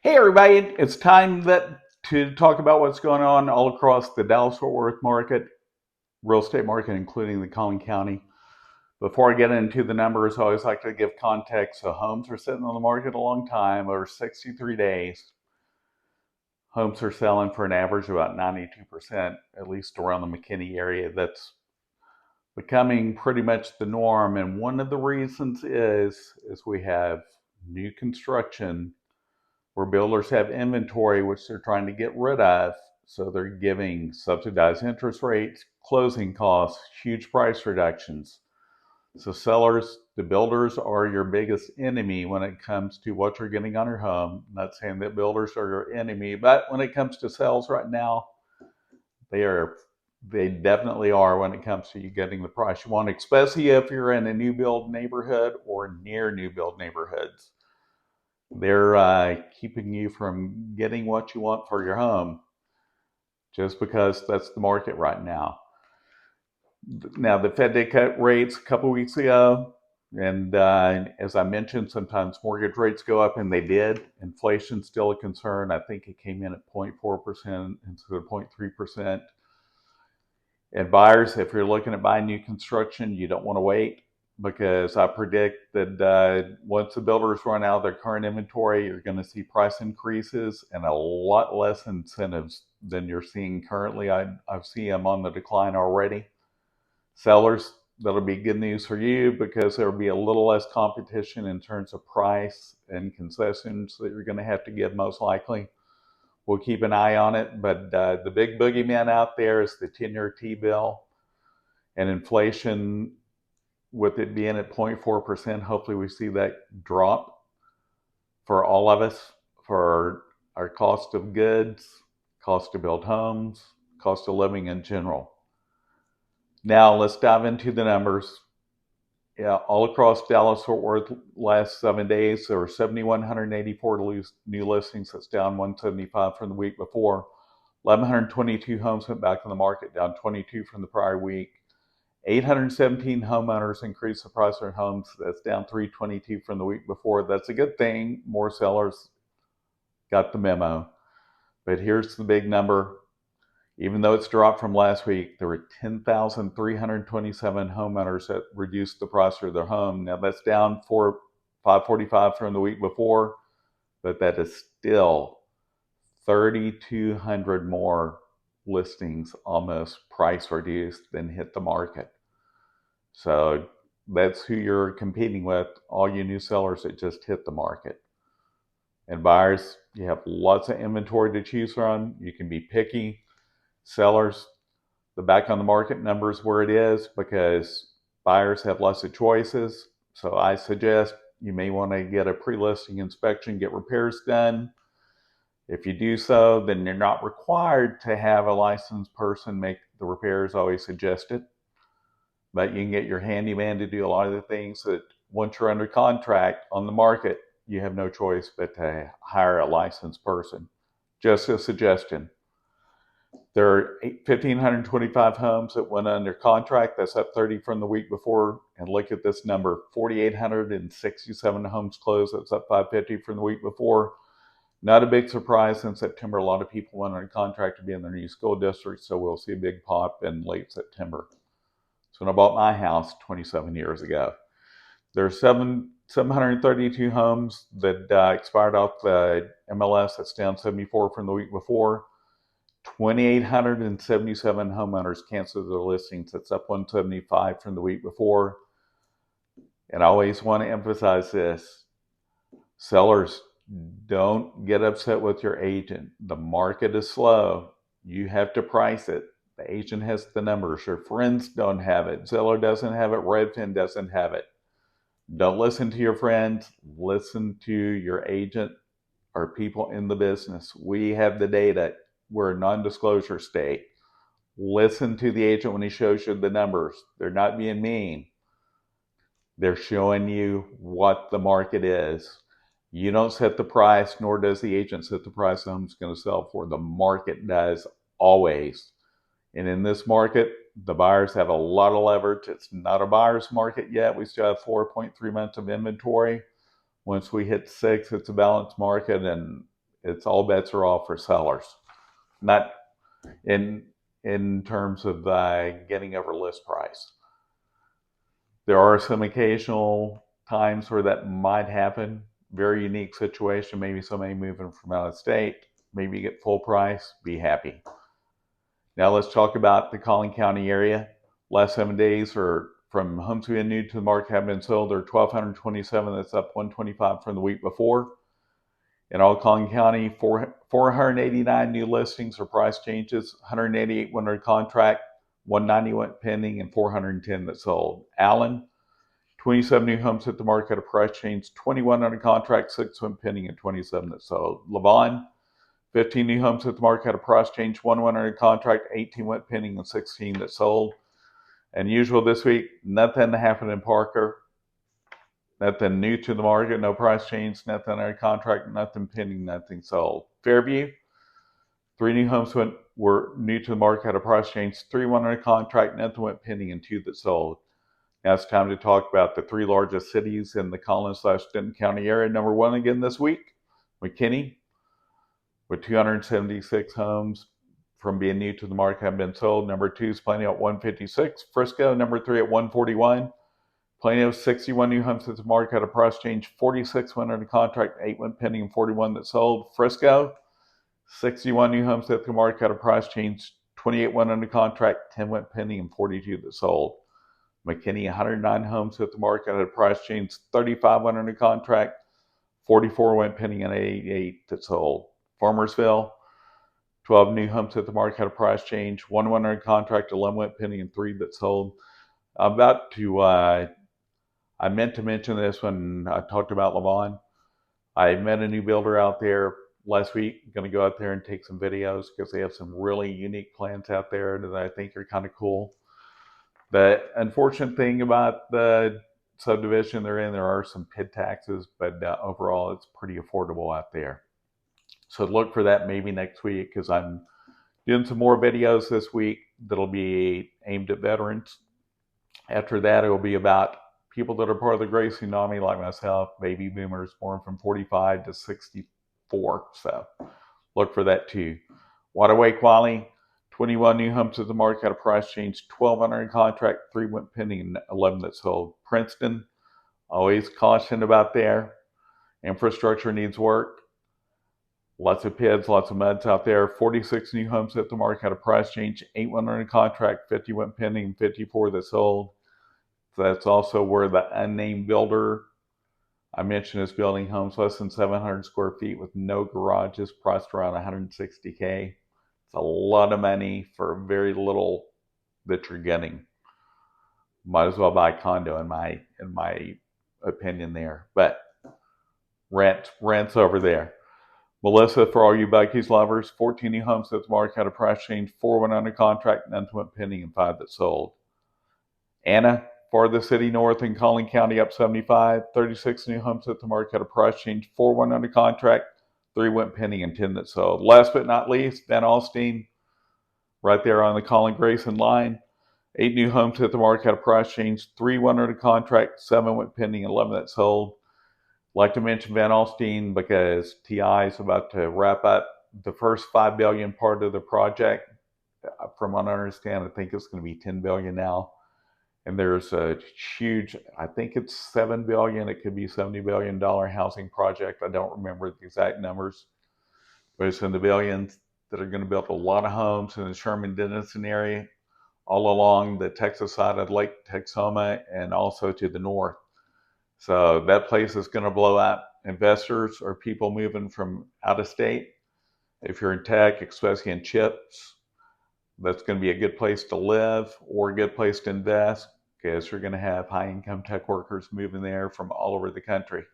Hey everybody, it's time to talk about what's going on all across the Dallas-Fort Worth market, real estate market, including the Collin County. Before I get into the numbers, I always like to give context. So homes are sitting on the market a long time, over 63 days. Homes are selling for an average of about 92%, at least around the McKinney area. That's becoming pretty much the norm. And one of the reasons is we have new construction where builders have inventory which they're trying to get rid of. So they're giving subsidized interest rates, closing costs, huge price reductions. So sellers, the builders are your biggest enemy when it comes to what you're getting on your home. I'm not saying that builders are your enemy, but when it comes to sales right now, they are they definitely are when it comes to you getting the price you want, especially if you're in a new build neighborhood or near new build neighborhoods. They're keeping you from getting what you want for your home just because that's the market right now. Now, the Fed did cut rates a couple weeks ago. And as I mentioned, sometimes mortgage rates go up, and they did. Inflation's still a concern. I think it came in at 0.4% instead of 0.3%. And buyers, if you're looking at buying new construction, you don't want to wait because I predict that once the builders run out of their current inventory, you're going to see price increases and a lot less incentives than you're seeing currently. I've seen them on the decline already. Sellers, that'll be good news for you because there will be a little less competition in terms of price and concessions that you're going to have to give most likely. We'll keep an eye on it, but the big boogeyman out there is the 10-year T-bill and inflation. With it being at 0.4%, hopefully we see that drop for all of us, for our cost of goods, cost to build homes, cost of living in general. Now let's dive into the numbers. Yeah, all across Dallas-Fort Worth, last 7 days, there were 7,184 new listings. That's down 175 from the week before. 1,122 homes went back on the market, down 22 from the prior week. 817 homeowners increased the price of their homes. That's down 322 from the week before. That's a good thing. More sellers got the memo. But here's the big number. Even though it's dropped from last week, there were 10,327 homeowners that reduced the price of their home. Now that's down 545 from the week before, but that is still 3,200 more listings almost price reduced than hit the market. So that's who you're competing with, all you new sellers that just hit the market. And buyers, you have lots of inventory to choose from. You can be picky. Sellers, the back on the market number is where it is because buyers have lots of choices. So I suggest you may want to get a pre-listing inspection, get repairs done. If you do so, then you're not required to have a licensed person make the repairs. I always suggest it. But you can get your handyman to do a lot of the things that once you're under contract on the market, you have no choice but to hire a licensed person. Just a suggestion. There are 1,525 homes that went under contract. That's up 30 from the week before. And look at this number, 4,867 homes closed. That's up 550 from the week before. Not a big surprise in September. A lot of people went under contract to be in their new school district, so we'll see a big pop in late September. So when I bought my house 27 years ago, there are 732 homes that expired off the MLS. That's down 74 from the week before. 2,877 homeowners canceled their listings. That's up 175 from the week before. And I always want to emphasize this. Sellers, don't get upset with your agent. The market is slow. You have to price it. The agent has the numbers. Your friends don't have it. Zillow doesn't have it. Redfin doesn't have it. Don't listen to your friends. Listen to your agent or people in the business. We have the data. We're a non-disclosure state. Listen to the agent when he shows you the numbers. They're not being mean. They're showing you what the market is. You don't set the price, nor does the agent set the price the home's going to sell for. The market does always. And in this market, the buyers have a lot of leverage. It's not a buyer's market yet. We still have 4.3 months of inventory. Once we hit 6, it's a balanced market. And it's all bets are off for sellers, not in terms of getting over list price. There are some occasional times where that might happen. Very unique situation. Maybe somebody moving from out of state. Maybe you get full price. Be happy. Now let's talk about the Collin County area. Last 7 days are from homes we new to the market have been sold. There are 1,227. That's up 125 from the week before. In all Collin County, 489 new listings or price changes, 188 went under contract, 190 went pending, and 410 that sold. Allen, 27 new homes hit the market at a price change, 21 under contract, 6 went pending, and 27 that sold. Lavon, 15 new homes hit the market at a price change, 1 went under contract, 18 went pending, and 16 that sold. And usual this week, nothing happened in Parker. Nothing new to the market, no price change, nothing under contract, nothing pending, nothing sold. Fairview, 3 new homes were new to the market at a price change, 3 went under contract, nothing went pending, and 2 that sold. Now it's time to talk about the 3 largest cities in the Collin/Denton County area. Number 1 again this week, McKinney, with 276 homes from being new to the market have been sold. Number 2 is Plano at 156. Frisco, number 3 at 141. Plano, 61 new homes at the market at a price change, 46 went under contract, 8 went pending, and 41 that sold. Frisco, 61 new homes at the market at a price change, 28 went under contract, 10 went pending, and 42 that sold. McKinney, 109 homes at the market at a price change, 35 went under contract, 44 went pending, and 88 that sold. Farmersville, 12 new homes at the market at a price change, 1 went under contract, 11 went pending, and 3 that sold. I meant to mention this when I talked about Lavon. I met a new builder out there last week. I'm going to go out there and take some videos because they have some really unique plans out there that I think are kind of cool. The unfortunate thing about the subdivision they're in, there are some PID taxes, but overall it's pretty affordable out there. So look for that maybe next week because I'm doing some more videos this week that'll be aimed at veterans. After that, it will be about people that are part of the Great Tsunami like myself, baby boomers born from 45 to 64. So look for that too. Waterway Quality, 21 new homes at the market at a price change, 12 under contract, 3 went pending, and 11 that sold. Princeton, always caution about there. Infrastructure needs work. Lots of PIDs, lots of muds out there. 46 new homes at the market at a price change, 8 went under contract, 50 went pending, 54 that sold. So that's also where the unnamed builder I mentioned is building homes less than 700 square feet with no garages, priced around $160K. It's a lot of money for very little that you're getting. Might as well buy a condo in my opinion there. But rent's over there. Melissa, for all you Buc-ee's lovers, 14 new homes at the market at a price change, 4 went under contract, none went pending, and 5 that sold. Anna, for the city north in Collin County, up 75, 36 new homes at the market at a price change, 4 went under contract, 3 went pending, and 10 that sold. Last but not least, Van Alstyne, right there on the Collin Grayson line, 8 new homes at the market at a price change, 3 went under contract, 7 went pending, and 11 that sold. I'd like to mention Van Alstyne because TI is about to wrap up the first $5 billion part of the project. From what I understand, I think it's going to be $10 billion now. And there's a huge, I think it's $7 billion, it could be $70 billion housing project. I don't remember the exact numbers, but it's in the billions that are going to build a lot of homes in the Sherman-Denison area, all along the Texas side of Lake Texoma and also to the north. So that place is going to blow up. Investors or people moving from out of state. If you're in tech, especially in chips, that's going to be a good place to live or a good place to invest because you're going to have high-income tech workers moving there from all over the country.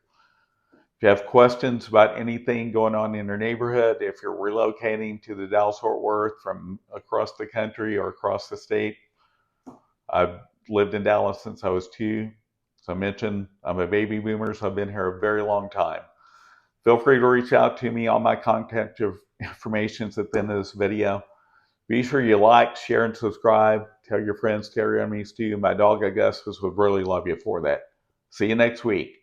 If you have questions about anything going on in your neighborhood, if you're relocating to the Dallas-Fort Worth from across the country or across the state, I've lived in Dallas since I was 2. So I mentioned I'm a baby boomer, so I've been here a very long time. Feel free to reach out to me. All my contact information is at the end of this video. Be sure you like, share, and subscribe. Tell your friends, tell your enemies too. My dog Augustus would really love you for that. See you next week.